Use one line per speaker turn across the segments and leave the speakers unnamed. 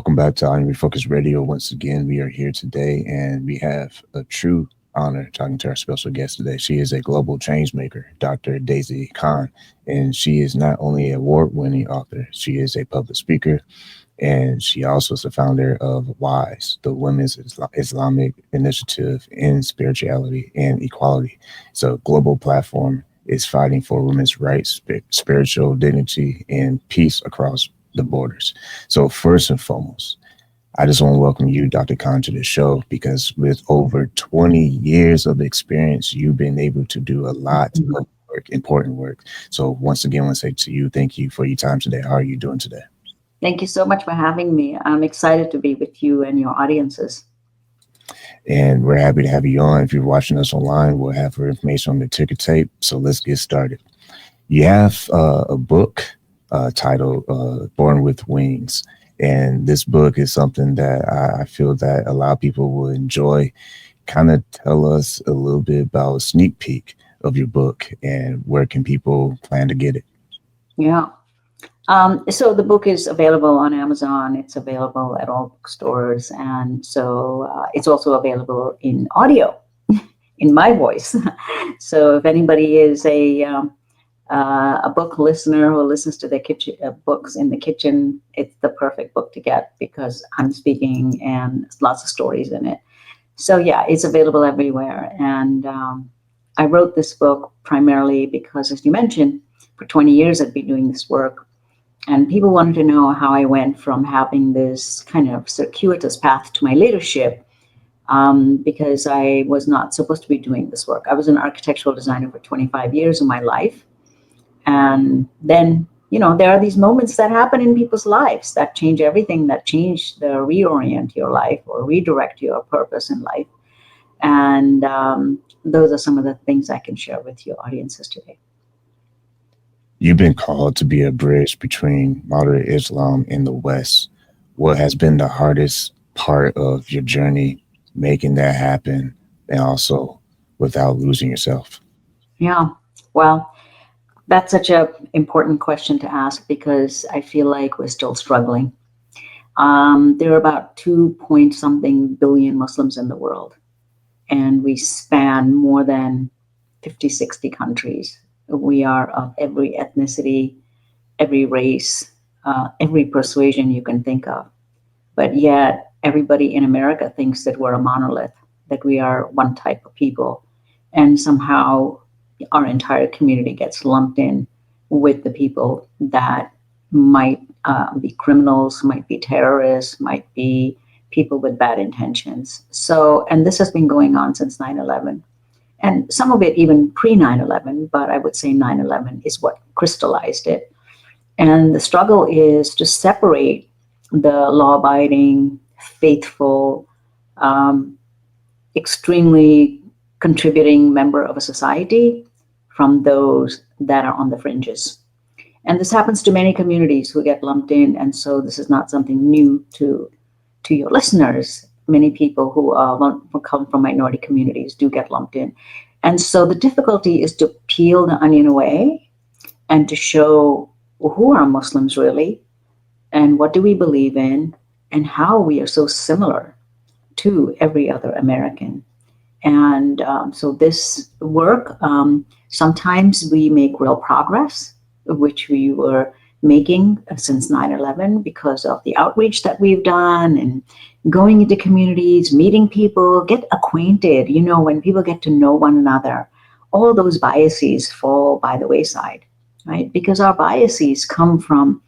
Welcome back to I Am Refocused Radio. Once again, we are here today, and we have a true honor talking to our special guest today. She is a global change maker, Dr. Daisy Khan, and she is not only an award-winning author, she is a public speaker, and she also is the founder of WISE, the Women's Islamic Initiative in Spirituality and Equality. It's a global platform. It's fighting for women's rights, spiritual dignity, and peace across the borders. So first and foremost, I just want to welcome you, Dr. Khan, to the show, because with over 20 years of experience, you've been able to do a lot of work, important work. So once again, I want to say to you, thank you for your time today. How are you doing today?
Thank you so much for having me. I'm excited to be with you and your audiences.
And we're happy to have you on. If you're watching us online, we'll have her information on the ticker tape. So let's get started. You have a book titled Born with Wings. And this book is something that I feel that a lot of people will enjoy. Kind of tell us a little bit about a sneak peek of your book and where can people plan to get it?
Yeah. So the book is available on Amazon. It's available at all bookstores. And so it's also available in audio, in my voice. So if anybody is a book listener who listens to their kitchen books in the kitchen, it's the perfect book to get because I'm speaking and lots of stories in it. So yeah, it's available everywhere. And I wrote this book primarily because, as you mentioned, for 20 years I've been doing this work. And people wanted to know how I went from having this kind of circuitous path to my leadership, because I was not supposed to be doing this work. I was an architectural designer for 25 years of my life. And then, there are these moments that happen in people's lives that change everything, that reorient your life or redirect your purpose in life. And those are some of the things I can share with your audiences today.
You've been called to be a bridge between moderate Islam and the West. What has been the hardest part of your journey making that happen, and also without losing yourself?
Yeah, well, that's such an important question to ask because I feel like we're still struggling. There are about 2-point-something billion Muslims in the world, and we span more than 50, 60 countries. We are of every ethnicity, every race, every persuasion you can think of. But yet everybody in America thinks that we're a monolith, that we are one type of people. And somehow our entire community gets lumped in with the people that might be criminals, might be terrorists, might be people with bad intentions. So, and this has been going on since 9/11. And some of it even pre-9/11, but I would say 9/11 is what crystallized it. And the struggle is to separate the law-abiding, faithful, extremely contributing member of a society from those that are on the fringes. And this happens to many communities who get lumped in. And so this is not something new to your listeners. Many people who come from minority communities do get lumped in. And so the difficulty is to peel the onion away and to show who are Muslims really, and what do we believe in, and how we are so similar to every other American. And so this work, sometimes we make real progress, which we were making since 9/11 because of the outreach that we've done and going into communities, meeting people, get acquainted. When people get to know one another, all those biases fall by the wayside, right? Because our biases come from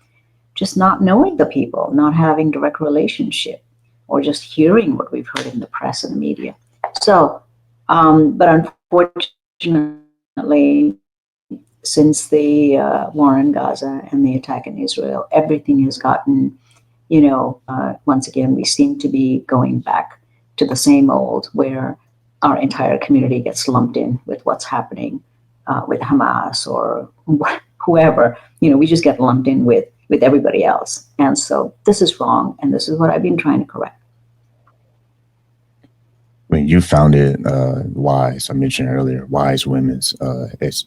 just not knowing the people, not having direct relationship, or just hearing what we've heard in the press and the media. So, but unfortunately, since the war in Gaza and the attack in Israel, everything has gotten, once again, we seem to be going back to the same old where our entire community gets lumped in with what's happening with Hamas or whoever. We just get lumped in with everybody else. And so this is wrong. And this is what I've been trying to correct.
When you founded WISE, I mentioned earlier, WISE Women's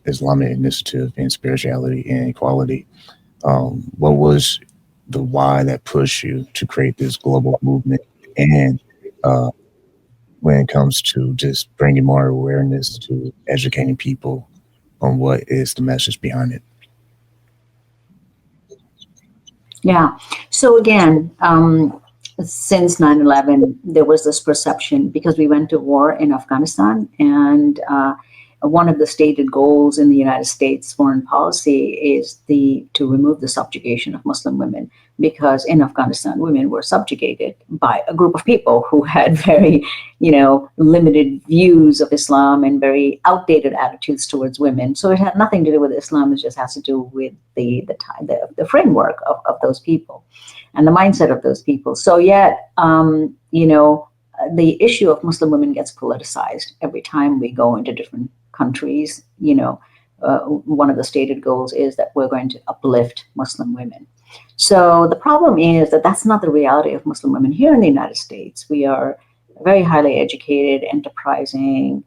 Islamic Initiative in Spirituality and Equality, what was the why that pushed you to create this global movement, and when it comes to just bringing more awareness to educating people on what is the message behind it.
Yeah. So again, since 9/11, there was this perception because we went to war in Afghanistan, and one of the stated goals in the United States foreign policy is to remove the subjugation of Muslim women, because in Afghanistan, women were subjugated by a group of people who had very, limited views of Islam and very outdated attitudes towards women. So it had nothing to do with Islam; it just has to do with the framework of those people and the mindset of those people. So yet, the issue of Muslim women gets politicized every time we go into different countries. One of the stated goals is that we're going to uplift Muslim women. So the problem is that that's not the reality of Muslim women here in the United States. We are very highly educated, enterprising,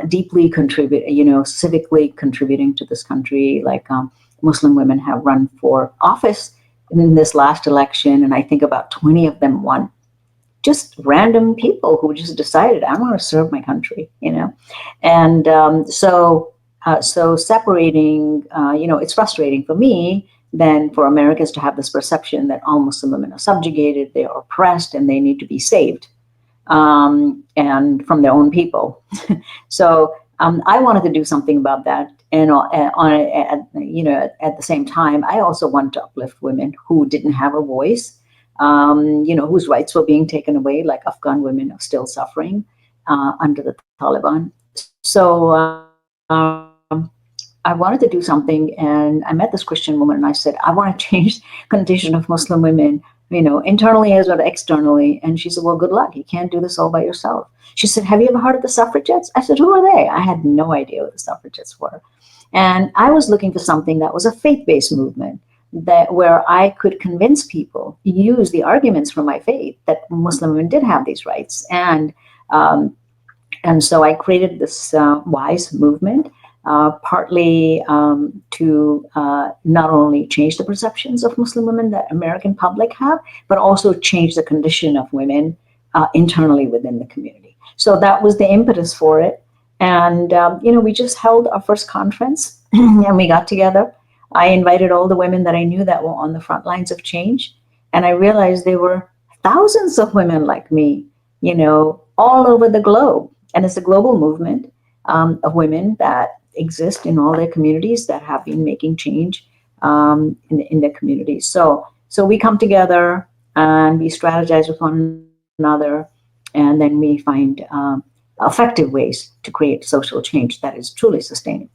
deeply civically contributing to this country. Like Muslim women have run for office in this last election, and I think about 20 of them won. Just random people who just decided, I want to serve my country, And so separating, it's frustrating for me then for Americans to have this perception that all Muslim women are subjugated, they are oppressed, and they need to be saved, and from their own people. So I wanted to do something about that. And at the same time, I also want to uplift women who didn't have a voice, whose rights were being taken away, like Afghan women are still suffering under the Taliban. So I wanted to do something, and I met this Christian woman, and I said, I want to change the condition of Muslim women, internally as well as externally. And she said, well, good luck. You can't do this all by yourself. She said, have you ever heard of the suffragettes? I said, who are they? I had no idea what the suffragettes were. And I was looking for something that was a faith-based movement, where I could convince people, use the arguments from my faith that Muslim women did have these rights. And so I created this WISE movement, partly to not only change the perceptions of Muslim women that American public have, but also change the condition of women internally within the community. So that was the impetus for it. And, we just held our first conference and we got together. I invited all the women that I knew that were on the front lines of change. And I realized there were thousands of women like me, all over the globe. And it's a global movement of women that exist in all their communities that have been making change in their communities. So we come together and we strategize with one another, and then we find effective ways to create social change that is truly sustainable.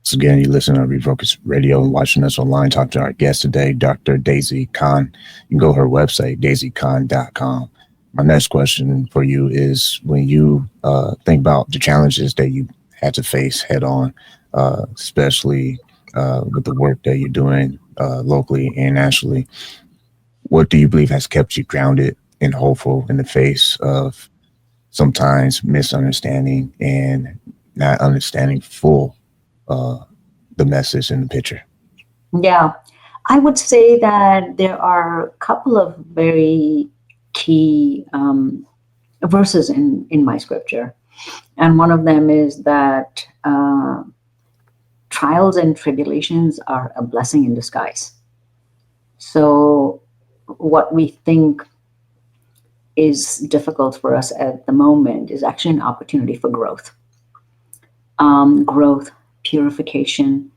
So again, you listen to Refocused Radio and watching us online. Talk to our guest today, Dr. Daisy Khan. You can go to her website, daisykhan.com. My next question for you is, when you think about the challenges that you had to face head on, especially with the work that you're doing locally and nationally, what do you believe has kept you grounded and hopeful in the face of sometimes misunderstanding and not understanding full the message in the picture?
Yeah, I would say that there are a couple of very key verses in my scripture. And one of them is that trials and tribulations are a blessing in disguise. So what we think is difficult for us at the moment is actually an opportunity for growth. Growth, purification,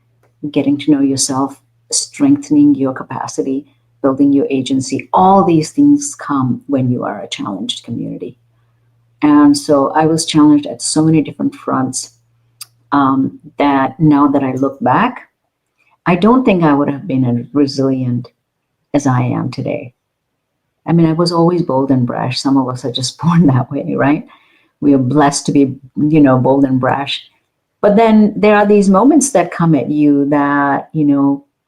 getting to know yourself, strengthening your capacity, building your agency. All these things come when you are a challenged community. And so I was challenged at so many different fronts that now that I look back, I don't think I would have been as resilient as I am today. I mean, I was always bold and brash. Some of us are just born that way, right? We are blessed to be, bold and brash. But then there are these moments that come at you that,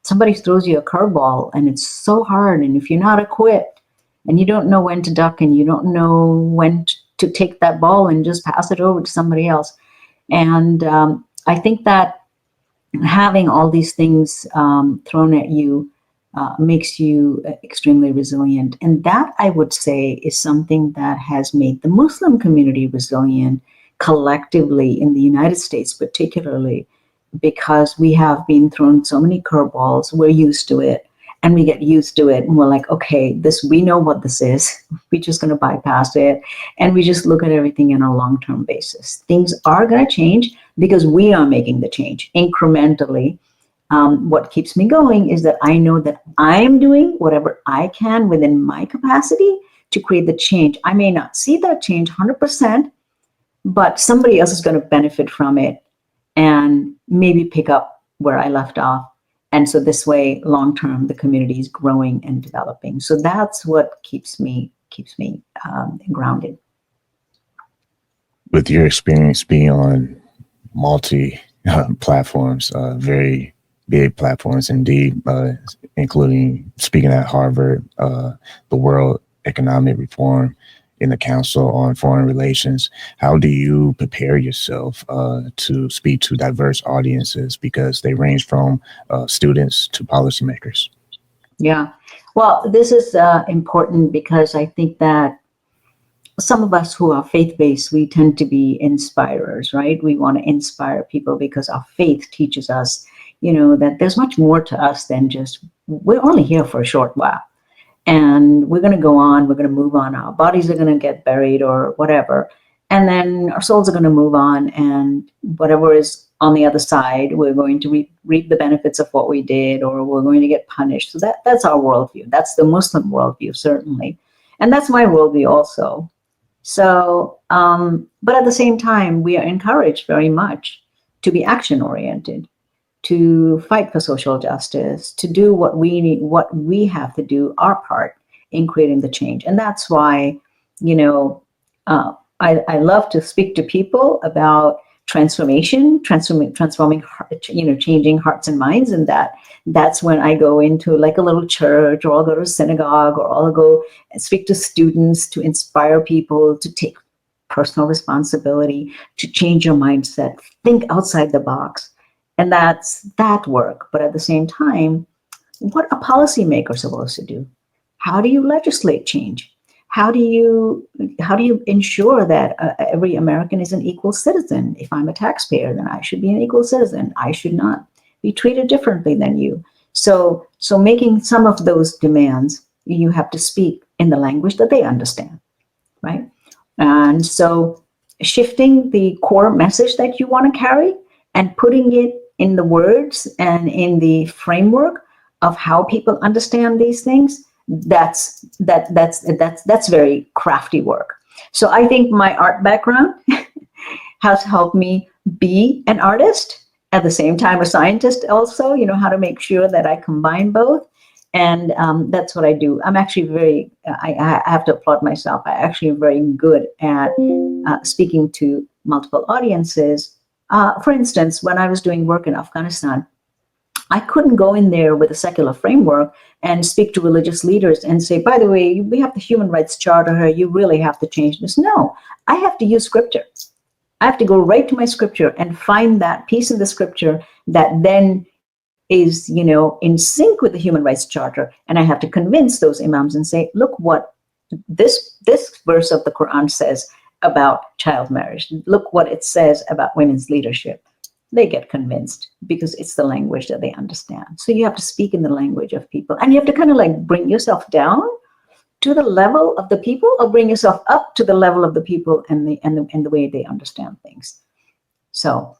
somebody throws you a curveball and it's so hard. And if you're not equipped and you don't know when to duck and you don't know when to take that ball and just pass it over to somebody else. And I think that having all these things thrown at you makes you extremely resilient. And that, I would say, is something that has made the Muslim community resilient collectively in the United States, particularly because we have been thrown so many curveballs. We're used to it, and we get used to it, and we're like, okay, we know what this is. We're just going to bypass it, and we just look at everything on a long-term basis. Things are going to change because we are making the change incrementally. What keeps me going is that I know that I'm doing whatever I can within my capacity to create the change. I may not see that change 100%, but somebody else is going to benefit from it and maybe pick up where I left off. And so this way, long term, the community is growing and developing. So that's what keeps me grounded.
With your experience being on multi platforms, very big platforms indeed, including speaking at Harvard, the World Economic Reform in the Council on Foreign Relations, how do you prepare yourself to speak to diverse audiences, because they range from students to policymakers?
Yeah, well, this is important because I think that some of us who are faith-based, we tend to be inspirers, right? We want to inspire people because our faith teaches us, that there's much more to us than just, we're only here for a short while. And we're going to go on, we're going to move on. Our bodies are going to get buried or whatever. And then our souls are going to move on. And whatever is on the other side, we're going to reap the benefits of what we did, or we're going to get punished. So that's our worldview. That's the Muslim worldview, certainly. And that's my worldview also. So, but at the same time, we are encouraged very much to be action-oriented, to fight for social justice, to do what we need, what we have to do, our part in creating the change. And that's why, I love to speak to people about transforming, changing hearts and minds. And that's when I go into like a little church, or I'll go to a synagogue, or I'll go and speak to students to inspire people to take personal responsibility, to change your mindset, think outside the box. And that's that work. But at the same time, what are policymakers supposed to do? How do you legislate change? How do you ensure that every American is an equal citizen? If I'm a taxpayer, then I should be an equal citizen. I should not be treated differently than you. So making some of those demands, you have to speak in the language that they understand, right? And so shifting the core message that you want to carry and putting it in the words and in the framework of how people understand these things, that's very crafty work. So I think my art background has helped me be an artist, at the same time a scientist also, how to make sure that I combine both. And that's what I do. I'm actually I have to applaud myself. I actually am very good at speaking to multiple audiences. For instance, when I was doing work in Afghanistan, I couldn't go in there with a secular framework and speak to religious leaders and say, by the way, we have the Human Rights Charter here, you really have to change this. No, I have to use scripture. I have to go right to my scripture and find that piece in the scripture that then is, in sync with the Human Rights Charter. And I have to convince those imams and say, look what this verse of the Quran says about child marriage. Look what it says about women's leadership. They get convinced because it's the language that they understand. So you have to speak in the language of people, and you have to kind of like bring yourself down to the level of the people, or bring yourself up to the level of the people and the way they understand things. So.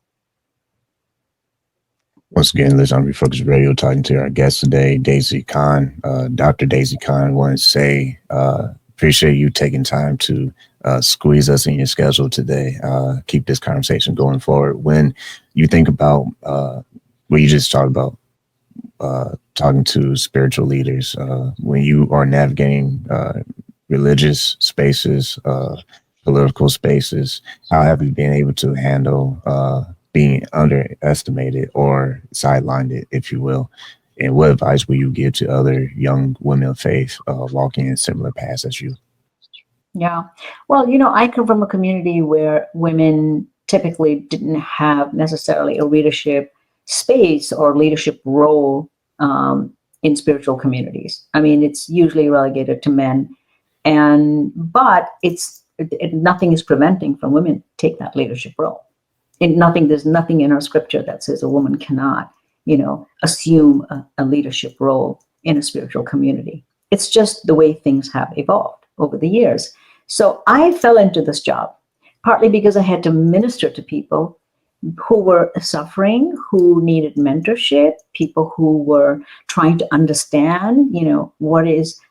Once again, this is On Refocused Radio, talking to our guest today, Daisy Khan. Dr. Daisy Khan, wanted to say, appreciate you taking time to squeeze us in your schedule today. Keep this conversation going forward. When you think about what you just talked about, talking to spiritual leaders, when you are navigating religious spaces, political spaces, how have you been able to handle being underestimated or sidelined, if you will? And what advice will you give to other young women of faith walking in similar paths as you?
Yeah. Well, I come from a community where women typically didn't have necessarily a leadership space or leadership role in spiritual communities. I mean, it's usually relegated to men, but nothing is preventing from women to take that leadership role. There's nothing in our scripture that says a woman cannot, assume a leadership role in a spiritual community. It's just the way things have evolved over the years. So I fell into this job partly because I had to minister to people who were suffering, who needed mentorship, people who were trying to understand,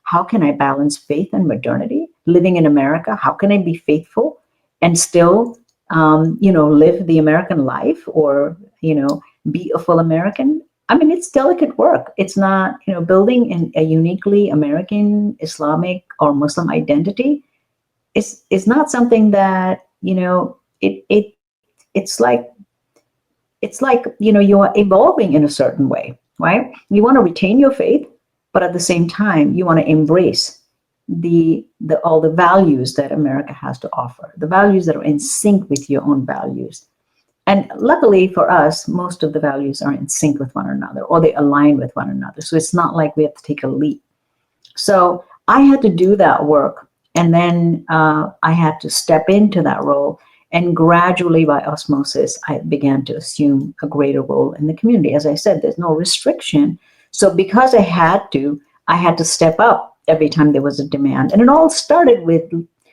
how can I balance faith and modernity? Living in America, how can I be faithful and still, live the American life, or, be a full American? I mean, it's delicate work. It's not, building a uniquely American, Islamic, or Muslim identity is not something that, it's like, you are evolving in a certain way, right? You want to retain your faith, but at the same time, you want to embrace all the values that America has to offer, the values that are in sync with your own values. And luckily for us, most of the values are in sync with one another, or they align with one another. So it's not like we have to take a leap. So I had to do that work. And then I had to step into that role. And gradually, by osmosis, I began to assume a greater role in the community. As I said, there's no restriction. So because I had to step up every time there was a demand. And it all started with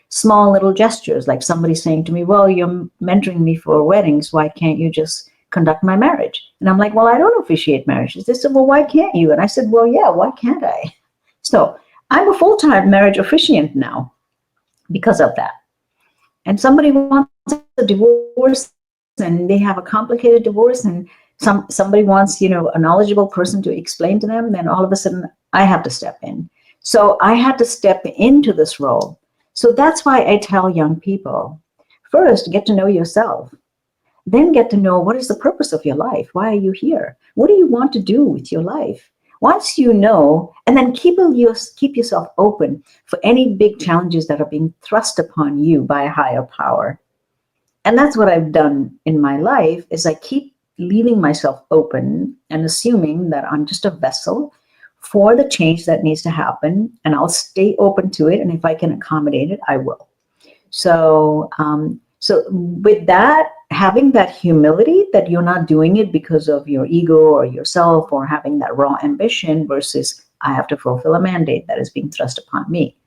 small little gestures, like somebody saying to me, well, you're mentoring me for weddings. Why can't you just conduct my marriage? And I'm like, well, I don't officiate marriages. They said, well, why can't you? And I said, well, yeah, why can't I? So I'm a full-time marriage officiant now because of that. And somebody wants a divorce and they have a complicated divorce, and somebody wants, a knowledgeable person to explain to them, then all of a sudden I have to step in. So I had to step into this role. So that's why I tell young people, first, get to know yourself. Then get to know, what is the purpose of your life? Why are you here? What do you want to do with your life? Once you know, and then keep yourself open for any big challenges that are being thrust upon you by a higher power. And that's what I've done in my life, is I keep leaving myself open and assuming that I'm just a vessel for the change that needs to happen, and I'll stay open to it. And if I can accommodate it, I will. So with that, having that humility that you're not doing it because of your ego or yourself, or having that raw ambition versus I have to fulfill a mandate that is being thrust upon me.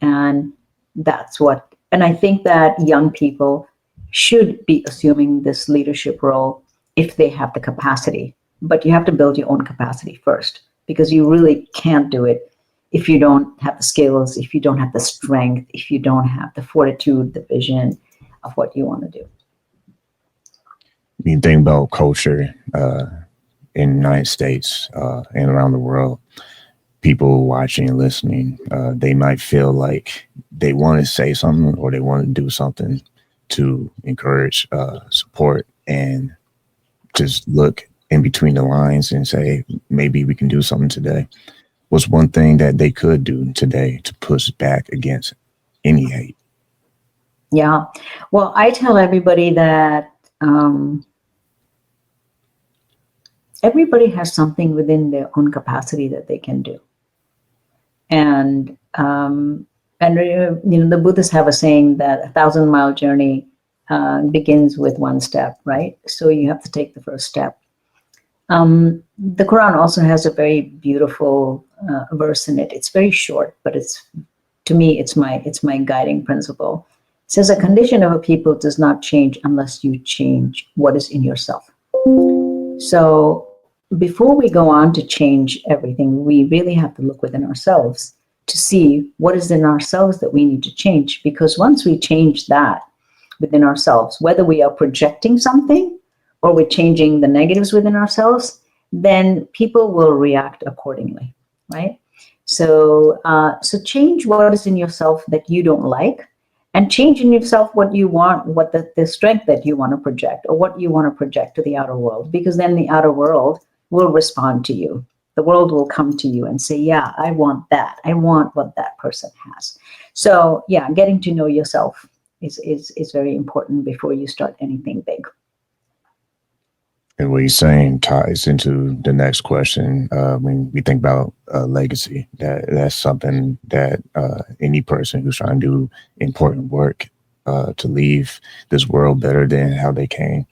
And I think that young people should be assuming this leadership role if they have the capacity, but you have to build your own capacity first, because you really can't do it if you don't have the skills, if you don't have the strength, if you don't have the fortitude, the vision of what you want to do.
I mean, think about culture in the United States and around the world. People watching and listening, they might feel like they want to say something or they want to do something to encourage support, and just look in between the lines and say, maybe we can do something today. What's one thing that they could do today to push back against any hate?
Yeah. Well, I tell everybody that everybody has something within their own capacity that they can do. And the Buddhists have a saying that 1,000-mile journey begins with one step, right? So you have to take the first step. The Quran also has a very beautiful verse in it. It's very short, but to me, it's my guiding principle. It says, a condition of a people does not change unless you change what is in yourself. So before we go on to change everything, we really have to look within ourselves to see what is in ourselves that we need to change. Because once we change that within ourselves, whether we are projecting something or we're changing the negatives within ourselves, then people will react accordingly, right? So change what is in yourself that you don't like, and change in yourself what you want, what the strength that you want to project, or what you want to project to the outer world, because then the outer world will respond to you. The world will come to you and say, yeah, I want that. I want what that person has. So yeah, getting to know yourself is very important before you start anything big.
And what you're saying ties into the next question. When we think about legacy, that's something that any person who's trying to do important work to leave this world better than how they came,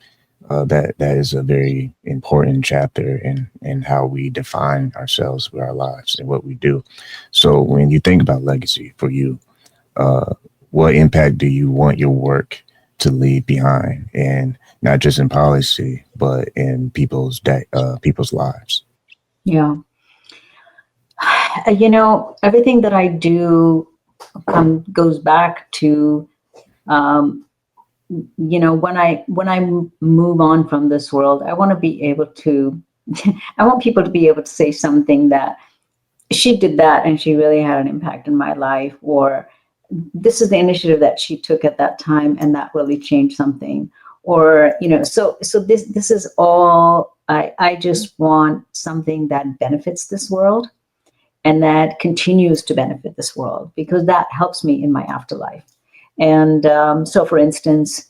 that is a very important chapter in how we define ourselves with our lives and what we do. So when you think about legacy for you, uh, what impact do you want your work to leave behind, and not just in policy, but in people's lives?
Yeah. Everything that I do goes back to, um, when I move on from this world, I want to be able to, I want people to be able to say something that she did that and she really had an impact in my life, or this is the initiative that she took at that time and that really changed something. Or, so this is all, I just want something that benefits this world and that continues to benefit this world, because that helps me in my afterlife. And so, for instance,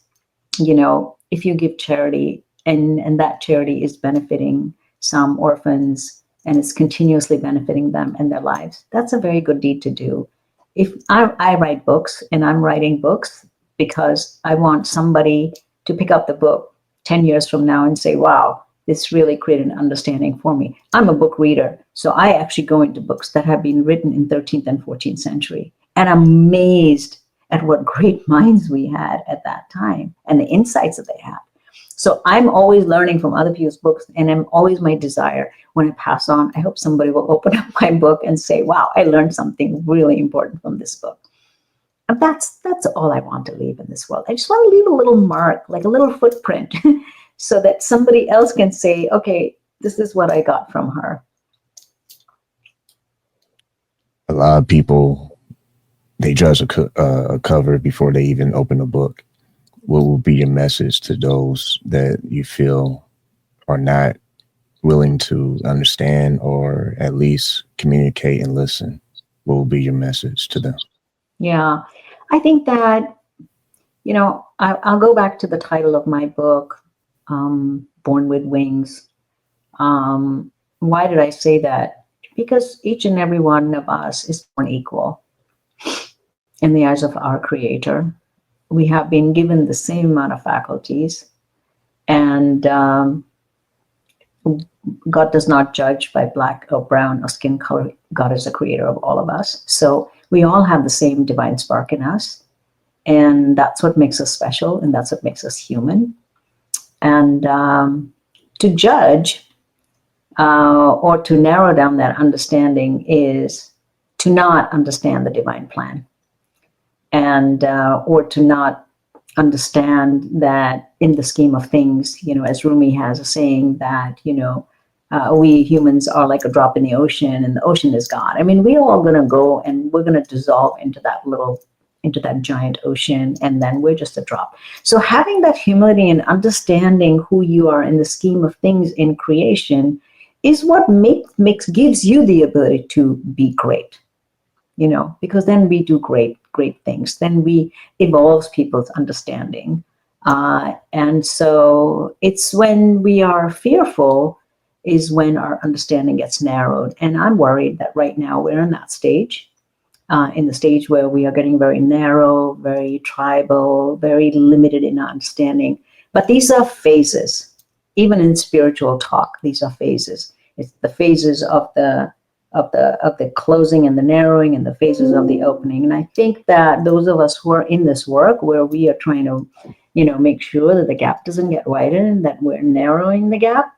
if you give charity and that charity is benefiting some orphans and it's continuously benefiting them and their lives, that's a very good deed to do. If I write books, and I'm writing books because I want somebody to pick up the book 10 years from now and say, wow, this really created an understanding for me. I'm a book reader, so I actually go into books that have been written in 13th and 14th century, and I'm amazed at what great minds we had at that time and the insights that they had. So I'm always learning from other people's books, and I'm always my desire when I pass on, I hope somebody will open up my book and say, wow, I learned something really important from this book. And that's all I want to leave in this world. I just want to leave a little mark, like a little footprint, so that somebody else can say, okay, this is what I got from her.
A lot of people, they judge a cover before they even open a book. What will be your message to those that you feel are not willing to understand or at least communicate and listen? What will be your message to them?
Yeah, I think that, I'll go back to the title of my book, Born with Wings. Why did I say that? Because each and every one of us is born equal in the eyes of our Creator. We have been given the same amount of faculties, and God does not judge by black or brown or skin color. God is the creator of all of us. So we all have the same divine spark in us. And that's what makes us special. And that's what makes us human. And to judge or to narrow down that understanding is to not understand the divine plan. And or to not understand that in the scheme of things, as Rumi has a saying that, we humans are like a drop in the ocean and the ocean is God. I mean, we're all going to go and we're going to dissolve into that giant ocean, and then we're just a drop. So having that humility and understanding who you are in the scheme of things in creation is what gives you the ability to be great, because then we do great things. Then we evolve people's understanding. And so it's when we are fearful is when our understanding gets narrowed. And I'm worried that right now we're in that stage, in the stage where we are getting very narrow, very tribal, very limited in our understanding. But these are phases. Even in spiritual talk, these are phases. It's the phases of the closing and the narrowing, and the phases of the opening. And I think that those of us who are in this work where we are trying to, make sure that the gap doesn't get widened, that we're narrowing the gap,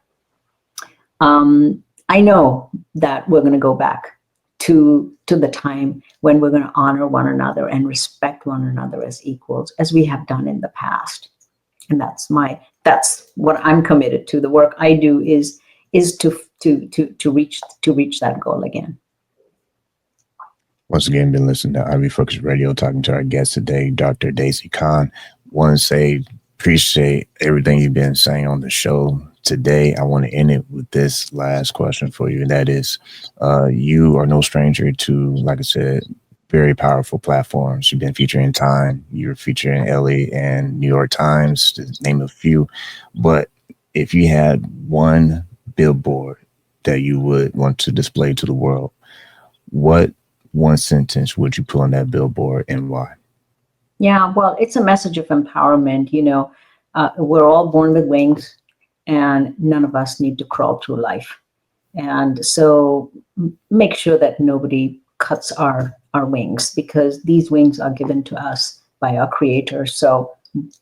I know that we're going to go back to the time when we're going to honor one another and respect one another as equals, as we have done in the past. And that's what I'm committed to. The work I do is to reach that goal again.
Once again, been listening to I Am Refocused Radio, talking to our guest today, Dr. Daisy Khan. Want to say, appreciate everything you've been saying on the show today. I want to end it with this last question for you, and that is, you are no stranger to, like I said, very powerful platforms. You've been featured in Time, you're featured in LA and New York Times, to name a few. But if you had one billboard that you would want to display to the world, what one sentence would you put on that billboard and why?
Yeah, well, it's a message of empowerment. We're all born with wings, and none of us need to crawl through life. And so make sure that nobody cuts our wings, because these wings are given to us by our creator. So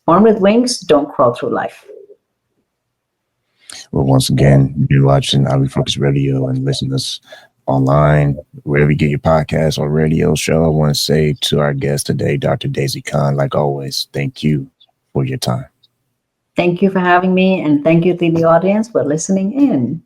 born with wings, don't crawl through life.
Well, once again, you're watching I Am Refocused Radio and listen to us online, wherever you get your podcast or radio show. I want to say to our guest today, Dr. Daisy Khan, like always, thank you for your time.
Thank you for having me, and thank you to the audience for listening in.